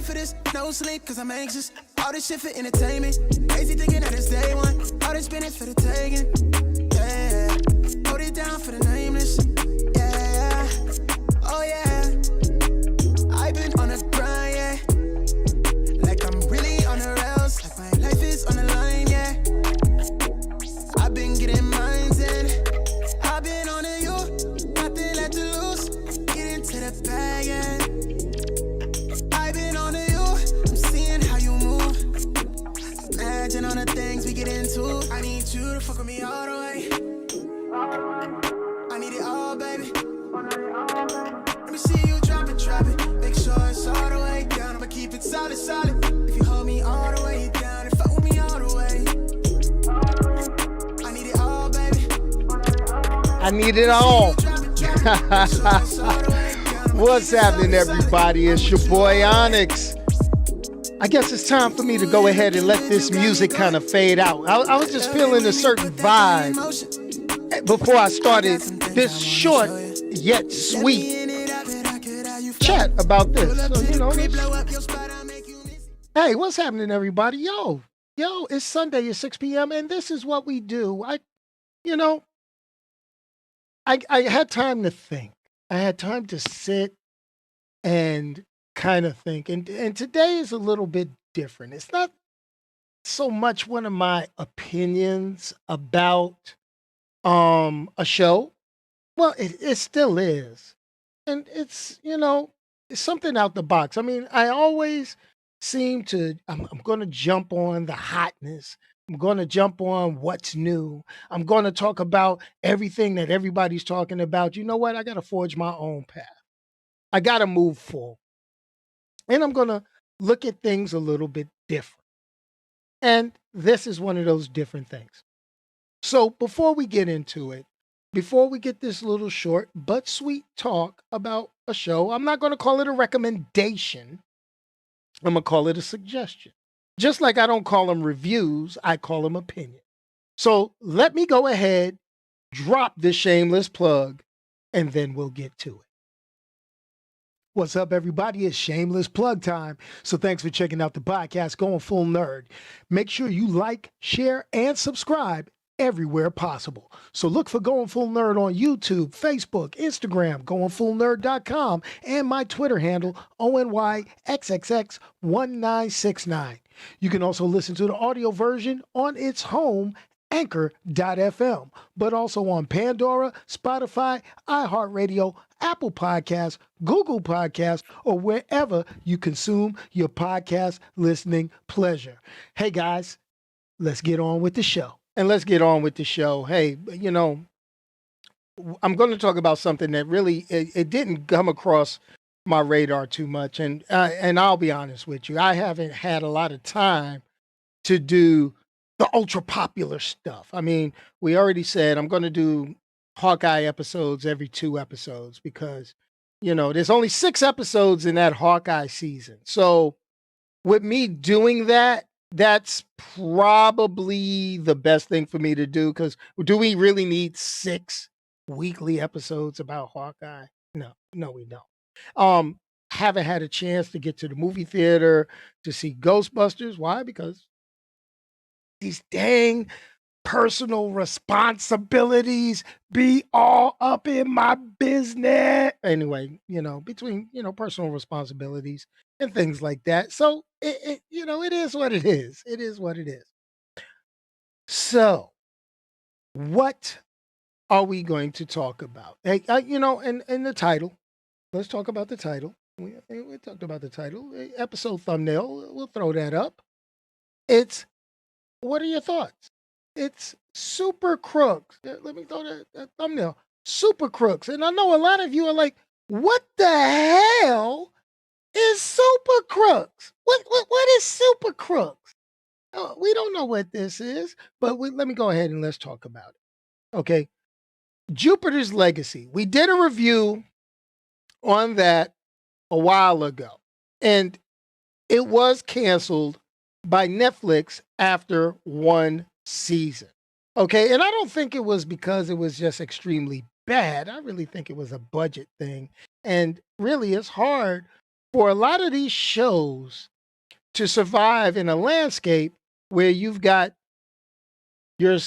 made for this, no sleep, cause I'm anxious. All this shit for entertainment. Crazy thinking that it's day one. All this business for the taking. Yeah, hold it down for the nameless. Yeah, oh yeah. I've been on a grind, yeah. Like I'm really on the rails. Like my life is on the line, yeah. I've been getting mines in. I've been on to you. Nothing left to lose. Get into the bag, yeah. I've been on to you. I'm seeing how you move. Imagine all the things we get into. I need you to fuck with me all the way. I need it all, baby. Let me see you drop it. Make sure it's all the way down. I'ma keep it solid. If you hold me all the way down and fuck with me all the way. I need it all, baby. I need it all. What's happening, everybody? It's your boy Onyx. I guess it's time for me to go ahead and let this music kind of fade out. I was just feeling a certain vibe before I started this short yet sweet chat about this. So, hey, what's happening, everybody? Yo, it's Sunday at 6 p.m. and this is what we do. I had time to think. I had time to sit and kind of think. And today is a little bit different. It's not so much one of my opinions about a show. Well, it still is. And it's something out the box. I mean, I always seem to, I'm going to jump on the hotness. I'm going to jump on what's new. I'm going to talk about everything that everybody's talking about. You know what? I got to forge my own path. I got to move forward. And I'm going to look at things a little bit different. And this is one of those different things. So before we get into it, before we get this little short but sweet talk about a show, I'm not going to call it a recommendation. I'm going to call it a suggestion. Just like I don't call them reviews, I call them opinion. So let me go ahead, drop this shameless plug, and then we'll get to it. What's up, everybody? It's shameless plug time. So thanks for checking out the podcast, Going Full Nerd. Make sure you like, share, and subscribe everywhere possible. So look for Going Full Nerd on YouTube, Facebook, Instagram, goingfullnerd.com, and my Twitter handle, ONYXXX1969. You can also listen to the audio version on its home, Anchor.fm, but also on Pandora, Spotify, iHeartRadio, Apple Podcasts, Google Podcasts, or wherever you consume your podcast listening pleasure. Hey guys, let's get on with the show. And let's get on with the show. Hey, I'm going to talk about something that really, it didn't come across my radar too much. And I'll be honest with you, I haven't had a lot of time to do the ultra popular stuff. I mean, we already said I'm going to do Hawkeye episodes every 2 episodes because, there's only 6 episodes in that Hawkeye season. So with me doing that, that's probably the best thing for me to do, because do we really need 6 weekly episodes about Hawkeye? No, we don't. Haven't had a chance to get to the movie theater to see Ghostbusters. Why? Because these dang personal responsibilities be all up in my business. Anyway, between, personal responsibilities and things like that. So it is what it is. It is what it is. So what are we going to talk about? Hey, in the title, let's talk about the title. We talked about the title, episode thumbnail. We'll throw that up. What are your thoughts? It's Super Crooks. Let me throw that thumbnail. Super Crooks. And I know a lot of you are like, what the hell is Super Crooks? What is Super Crooks? We don't know what this is, but let me go ahead and let's talk about it. Okay. Jupiter's Legacy. We did a review on that a while ago, and it was canceled by Netflix after 1 season. Okay, and I don't think it was because it was just extremely bad. I really think it was a budget thing. And really, it's hard for a lot of these shows to survive in a landscape where you've got your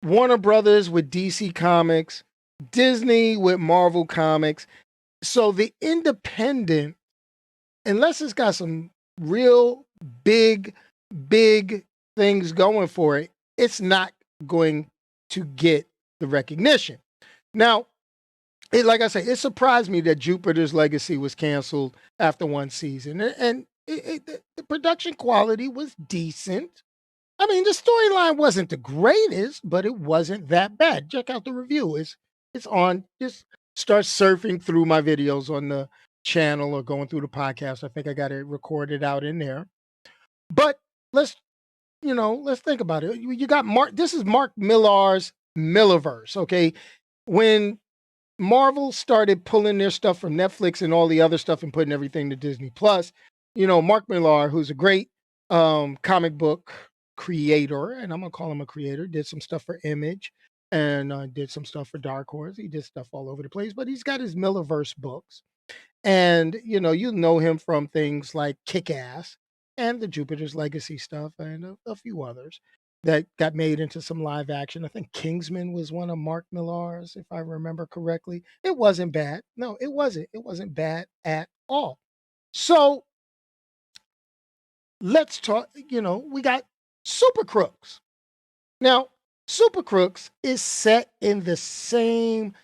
Warner Brothers with DC Comics, Disney with Marvel Comics. So the independent, unless it's got some real big things going for it, it's not going to get the recognition. Now, like I say, it surprised me that Jupiter's Legacy was canceled after one season, and the production quality was decent. I mean, the storyline wasn't the greatest, but it wasn't that bad. Check out the review. It's on. Just start surfing through my videos on the channel or going through the podcast. I think I got it recorded out in there. But let's think about it. You got Mark. This is Mark Millar's Millar-verse. Okay, when Marvel started pulling their stuff from Netflix and all the other stuff and putting everything to Disney Plus, Mark Millar, who's a great comic book creator, and I'm gonna call him a creator, did some stuff for Image and did some stuff for Dark Horse. He did stuff all over the place, but he's got his Millar-verse books. And you know him from things like Kick-Ass and the Jupiter's Legacy stuff and a few others that got made into some live action. I think Kingsman was one of Mark Millar's, if I remember correctly. It wasn't bad. No, it wasn't. It wasn't bad at all. So let's talk, we got Super Crooks. Now, Super Crooks is set in the same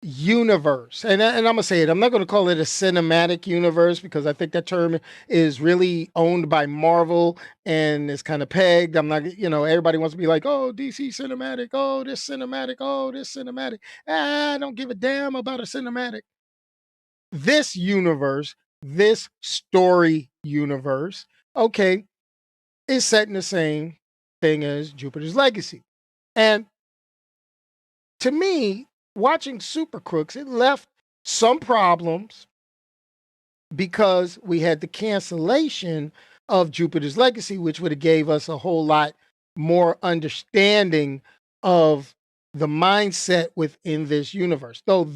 universe. And I'm going to say it. I'm not going to call it a cinematic universe because I think that term is really owned by Marvel and is kind of pegged. I'm not, everybody wants to be like, oh, DC cinematic. Oh, this cinematic. Oh, this cinematic. I don't give a damn about a cinematic. This universe, this story universe, okay, is set in the same thing as Jupiter's Legacy. And to me, watching Super Crooks, it left some problems because we had the cancellation of Jupiter's Legacy, which would have gave us a whole lot more understanding of the mindset within this universe. Though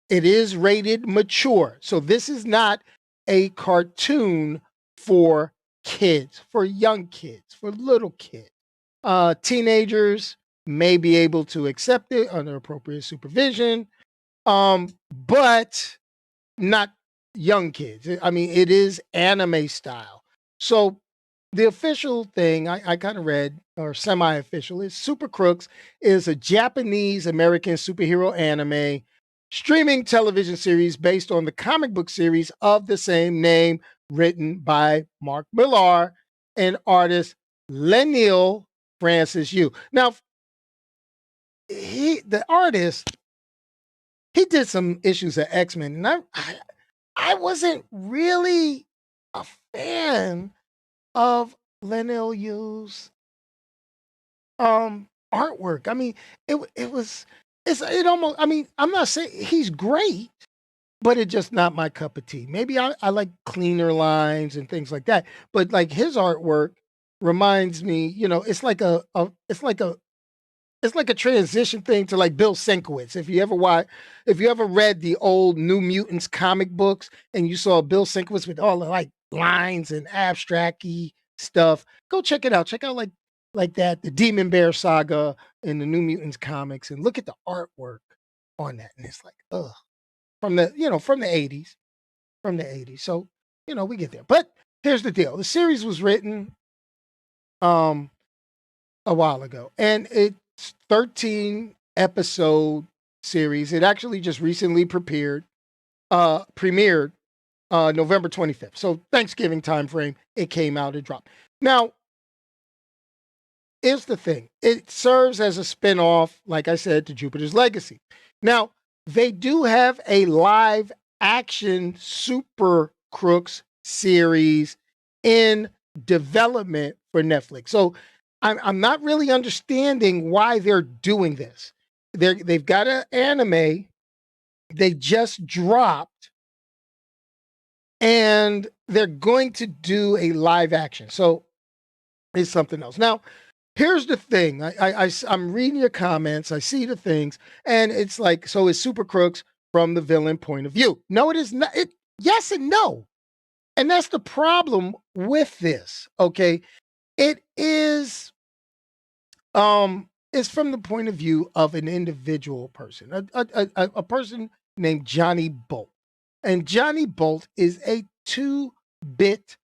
it is rated mature. So this is not a cartoon for kids, for young kids, for little kids. Teenagers may be able to accept it under appropriate supervision, but not young kids. I mean, it is anime style. So the official thing I kind of read, or semi-official, is Super Crooks is a Japanese-American superhero anime streaming television series based on the comic book series of the same name, written by Mark Millar and artist Leinil Francis Yu. Now, the artist, he did some issues of X-Men, and I wasn't really a fan of Leinil Yu's artwork. I mean, it almost, I mean, I'm not saying he's great, but it's just not my cup of tea. Maybe I like cleaner lines and things like that. But like his artwork reminds me, it's like a transition thing to like Bill Sienkiewicz. If you ever read the old New Mutants comic books and you saw Bill Sienkiewicz with all the like lines and abstract-y stuff, go check it out. Check out like that, the Demon Bear saga in the New Mutants comics, and look at the artwork on that. And it's like, ugh. From the 80s. From the 80s. So, we get there. But here's the deal. The series was written a while ago, and it's 13 episode series. It actually just recently premiered November 25th. So Thanksgiving time frame, it came out, it dropped. Now, here's the thing. It serves as a spinoff, like I said, to Jupiter's Legacy. Now, they do have a live action Super Crooks series in development for Netflix. So I'm not really understanding why they're doing this. They've got an anime they just dropped, and they're going to do a live action. So it's something else. Now, here's the thing. I'm reading your comments. I see the things, and it's like, so is Super Crooks from the villain point of view? No, it is not. Yes and no. And that's the problem with this. Okay. It is it's from the point of view of an individual person, a person named Johnny Bolt. And Johnny Bolt is a 2-bit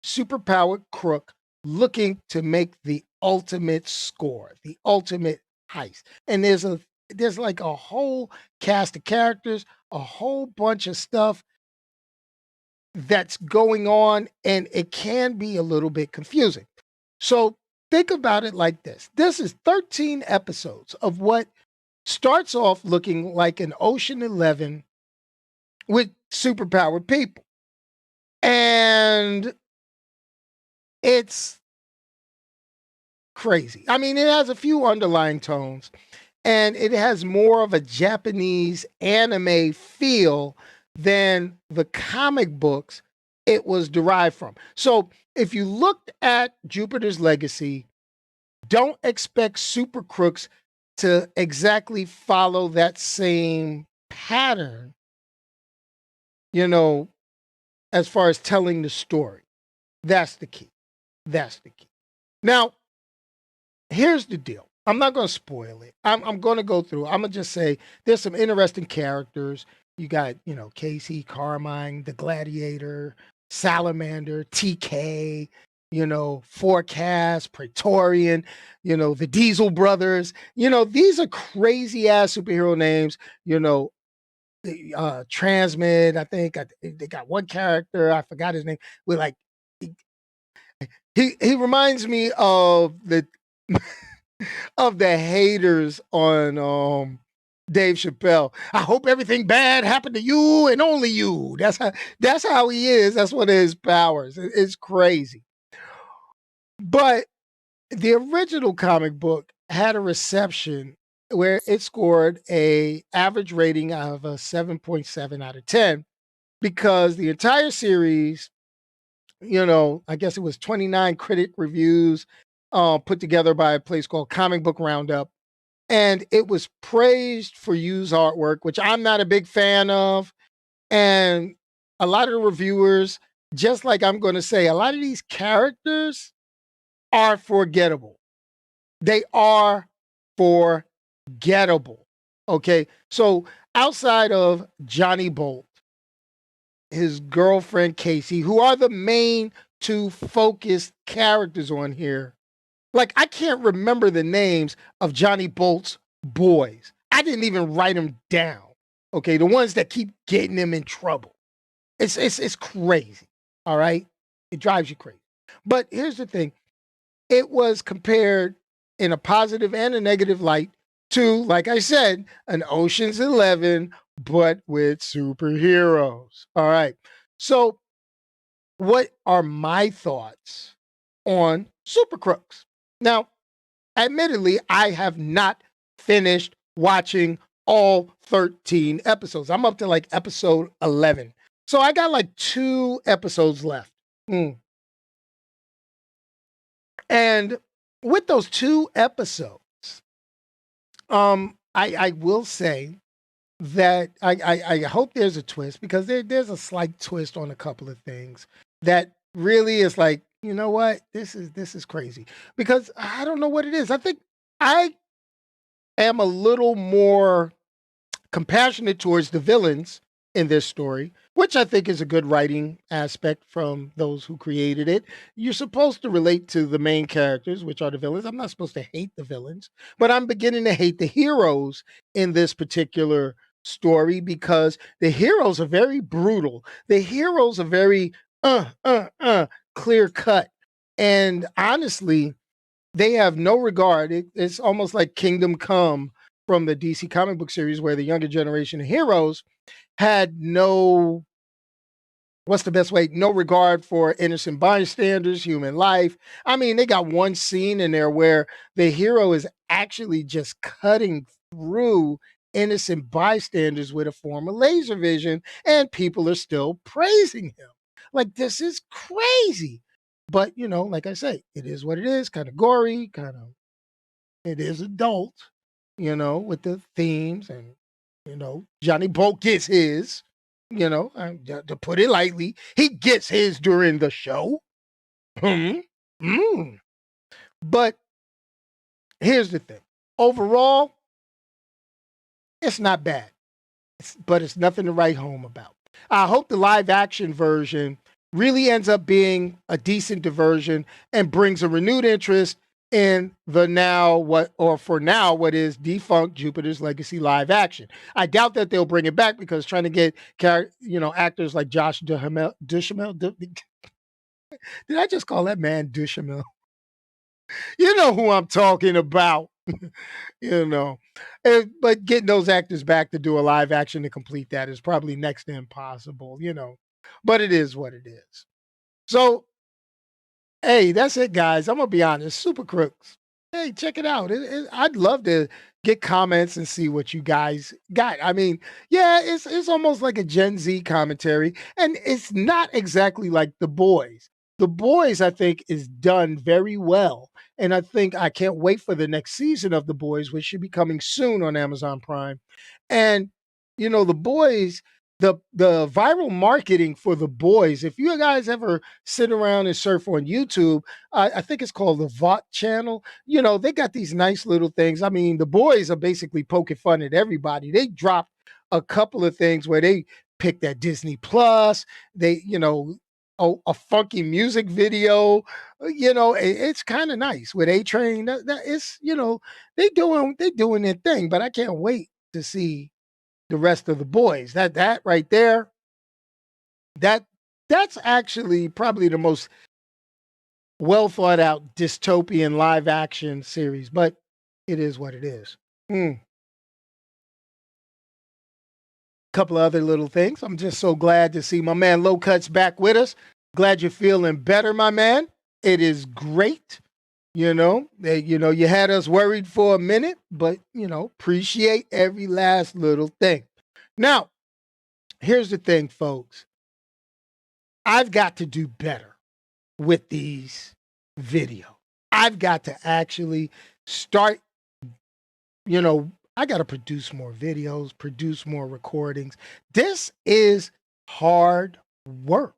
superpowered crook looking to make the ultimate score, the ultimate heist. And there's like a whole cast of characters, a whole bunch of stuff that's going on, and it can be a little bit confusing. So think about it like this. This is 13 episodes of what starts off looking like an Ocean 11 with superpowered people. And it's crazy. I mean, it has a few underlying tones, and it has more of a Japanese anime feel than the comic books it was derived from. So if you looked at Jupiter's Legacy, don't expect Super Crooks to exactly follow that same pattern, you know, as far as telling the story. That's the key. That's the key. Now, here's the deal. I'm not going to spoil it. I'm going to go through. I'm going to just say there's some interesting characters. You got, Casey, Carmine, the Gladiator, Salamander, TK, Forecast, Praetorian, the Diesel Brothers. These are crazy ass superhero names. Transmit, I think they got one character, I forgot his name. We're like, he reminds me of the of the haters on Dave Chappelle. I hope everything bad happened to you and only you. That's how he is. That's one of his powers. It's crazy. But the original comic book had a reception where it scored a average rating of a 7.7 out of 10 because the entire series, I guess it was 29 critic reviews put together by a place called Comic Book Roundup. And it was praised for used artwork, which I'm not a big fan of. And a lot of the reviewers, just like I'm going to say, a lot of these characters are forgettable. They are forgettable. Okay. So outside of Johnny Bolt, his girlfriend Casey, who are the main two focused characters on here, like I can't remember the names of Johnny Bolt's boys. I didn't even write them down. Okay, the ones that keep getting him in trouble. It's crazy. All right, it drives you crazy. But here's the thing: it was compared in a positive and a negative light to, like I said, an Ocean's 11, but with superheroes. All right. So, what are my thoughts on Super Crooks? Now, admittedly, I have not finished watching all 13 episodes. I'm up to like episode 11. So I got like 2 episodes left. And with those 2 episodes, I will say that I hope there's a twist because there's a slight twist on a couple of things that really is like, you know what? This is crazy because I don't know what it is. I think I am a little more compassionate towards the villains in this story, which I think is a good writing aspect from those who created it. You're supposed to relate to the main characters, which are the villains. I'm not supposed to hate the villains, but I'm beginning to hate the heroes in this particular story because the heroes are very brutal. The heroes are very clear cut. And honestly, they have no regard. It's almost like Kingdom Come from the DC comic book series, where the younger generation of heroes had no, what's the best way? No regard for innocent bystanders, human life. I mean, they got one scene in there where the hero is actually just cutting through innocent bystanders with a form of laser vision, and people are still praising him. Like, this is crazy. But, like I say, it is what it is, kind of gory, it is adult, with the themes and, Johnny Bolt gets his. To put it lightly, he gets his during the show. But here's the thing. Overall, it's not bad, but it's nothing to write home about. I hope the live action version really ends up being a decent diversion and brings a renewed interest in what is defunct Jupiter's Legacy live action. I doubt that they'll bring it back because trying to get actors like Josh Duhamel. Did I just call that man Duhamel? You know who I'm talking about. But getting those actors back to do a live action to complete that is probably next to impossible, but it is what it is. So, hey, that's it, guys. I'm gonna be honest. Super Crooks. Hey, check it out. I'd love to get comments and see what you guys got. I mean, yeah, it's almost like a Gen Z commentary, and it's not exactly like The Boys. The Boys, I think, is done very well. And I can't wait for the next season of The Boys, which should be coming soon on Amazon Prime. And, The Boys, the viral marketing for The Boys, if you guys ever sit around and surf on YouTube, I think it's called the VOT channel. They got these nice little things. I mean, The Boys are basically poking fun at everybody. They dropped a couple of things where they picked at Disney Plus. They, a funky music video. It's kind of nice with A-Train. That it's, they doing their thing, but I can't wait to see the rest of The Boys. That right there, that's actually probably the most well thought out dystopian live action series, but it is what it is. Couple of other little things. I'm just so glad to see my man Low Cut's back with us. Glad you're feeling better, my man. It is great. You had us worried for a minute, but appreciate every last little thing. Now, here's the thing, folks. I've got to do better with these videos. I've got to actually start, I got to produce more videos, produce more recordings. This is hard work.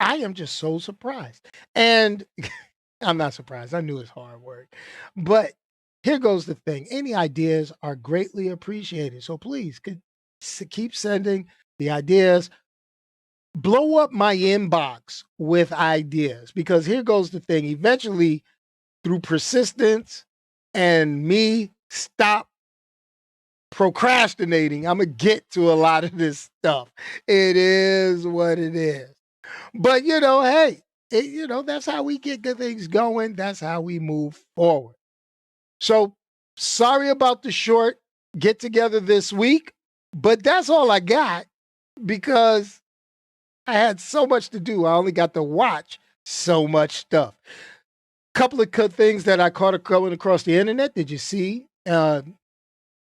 I am just so surprised. And I'm not surprised. I knew it's hard work. But here goes the thing. Any ideas are greatly appreciated. So please keep sending the ideas. Blow up my inbox with ideas, because here goes the thing. Eventually, through persistence and me stop procrastinating, I'm going to get to a lot of this stuff. It is what it is. But, hey, that's how we get good things going. That's how we move forward. So sorry about the short get together this week, but that's all I got because I had so much to do. I only got to watch so much stuff. Couple of good things that I caught going across the internet. Did you see?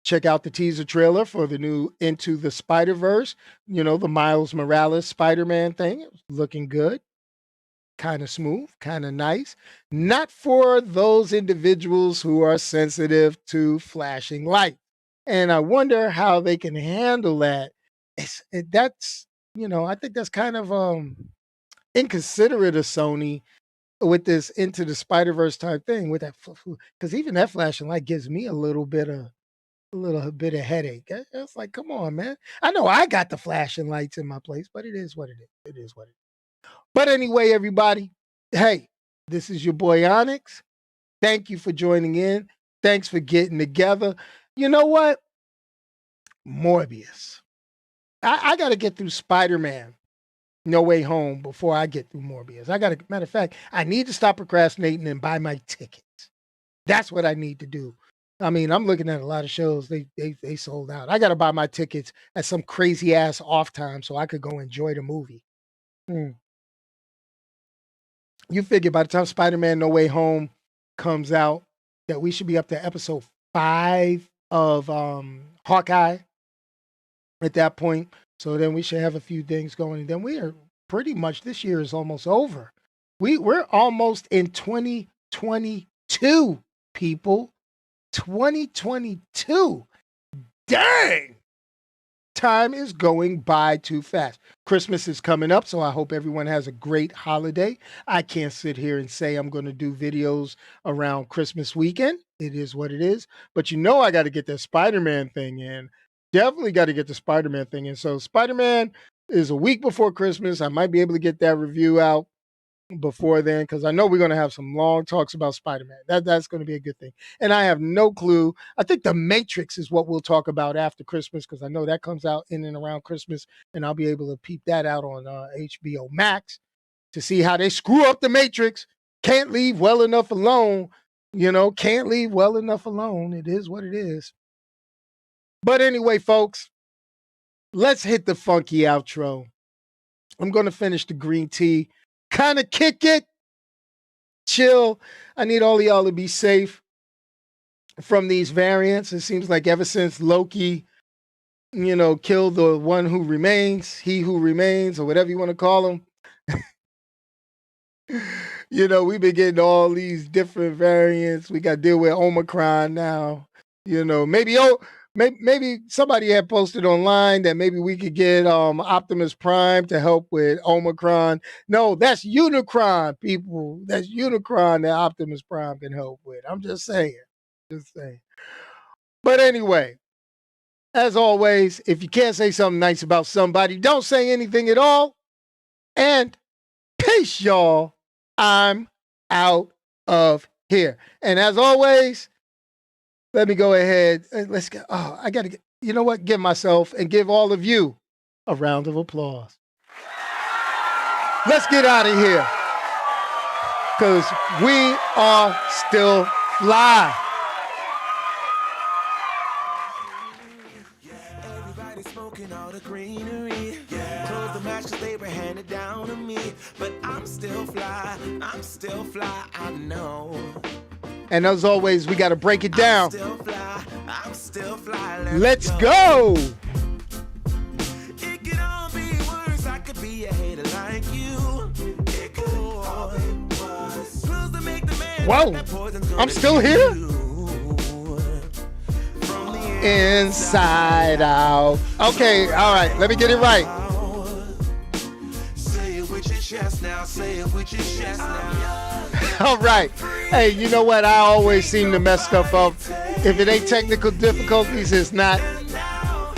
Check out the teaser trailer for the new Into the Spider-Verse, the Miles Morales Spider-Man thing. It was looking good. Kind of smooth, kind of nice. Not for those individuals who are sensitive to flashing lights. And I wonder how they can handle that. I think that's kind of inconsiderate of Sony with this Into the Spider-Verse type thing with that, because even that flashing light gives me a little bit of headache. It's like, come on, man. I know I got the flashing lights in my place, but it is what it is. It is what it is. But anyway, everybody, hey, this is your boy Onyx. Thank you for joining in. Thanks for getting together. You know what? Morbius. I got to get through Spider-Man No Way Home before I get through Morbius. Matter of fact, I need to stop procrastinating and buy my tickets. That's what I need to do. I mean, I'm looking at a lot of shows. They sold out. I got to buy my tickets at some crazy ass off time so I could go enjoy the movie. You figure by the time Spider-Man No Way Home comes out, that we should be up to episode 5 of Hawkeye at that point. So then we should have a few things going. And then we are pretty much, this year is almost over. We're almost in 2022, people. 2022. Dang! time is going by too fast. Christmas is coming up, so I hope everyone has a great holiday. I can't sit here and say I'm going to do videos around Christmas weekend. It is what it is. But you know I got to get that Spider-Man thing in. Definitely got to get the Spider-Man thing in. So Spider-Man is a week before Christmas. I might be able to get that review out before then, because I know we're going to have some long talks about Spider-Man. That's going to be a good thing. And I have no clue. I think The Matrix is what we'll talk about after Christmas, because I know that comes out in and around Christmas, and I'll be able to peep that out on HBO Max to see how they screw up The Matrix. Can't leave well enough alone. Can't leave well enough alone. It is what it is. But anyway, folks, let's hit the funky outro. I'm going to finish the green tea. Kind of kick it, chill. I need all of y'all to be safe from these variants. It seems like ever since Loki, killed the one who remains, he who remains, or whatever you want to call him. We've been getting all these different variants. We got to deal with Omicron now. Maybe somebody had posted online that maybe we could get Optimus Prime to help with Omicron. No, that's Unicron, people. That's Unicron that Optimus Prime can help with. I'm just saying. But anyway, as always, if you can't say something nice about somebody, don't say anything at all. And peace, y'all. I'm out of here. And as always, let me go ahead and let's go. Oh, I got to give myself and give all of you a round of applause. Let's get out of here, because we are still fly. Everybody smoking all the greenery. Close the matches, they were handed down to me. But I'm still fly, I know. And as always, we got to break it down. I'm still fly. Let's go. It could all be worse. I could be a hater like you. It could all be worse. Pills to make the man. Whoa, I'm still here? Inside out. Okay, all right, let me get it right. Say it with your chest now. Say it with your chest now. All right. Hey, you know what? I always seem to mess stuff up. If it ain't technical difficulties, it's not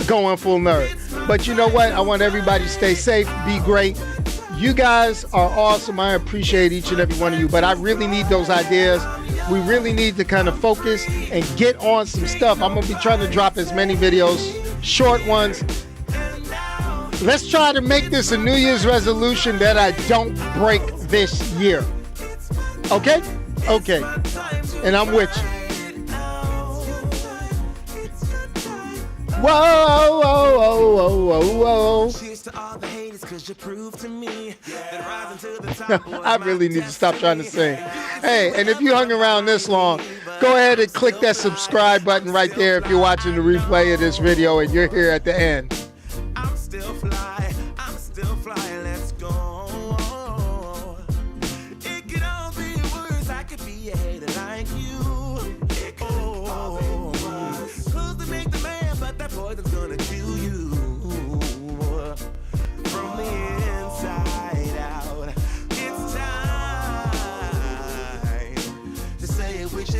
going full nerd. But you know what? I want everybody to stay safe, be great. You guys are awesome. I appreciate each and every one of you. But I really need those ideas. We really need to kind of focus and get on some stuff. I'm going to be trying to drop as many videos, short ones. Let's try to make this a New Year's resolution that I don't break this year. Okay? Okay. And I'm with you. Whoa, whoa, whoa, whoa, whoa, whoa. Cheers to all the haters, 'cause you proved to me that rising to the top. I really need to stop trying to sing. Hey, and if you hung around this long, go ahead and click that subscribe button right there if you're watching the replay of this video and you're here at the end. I'm still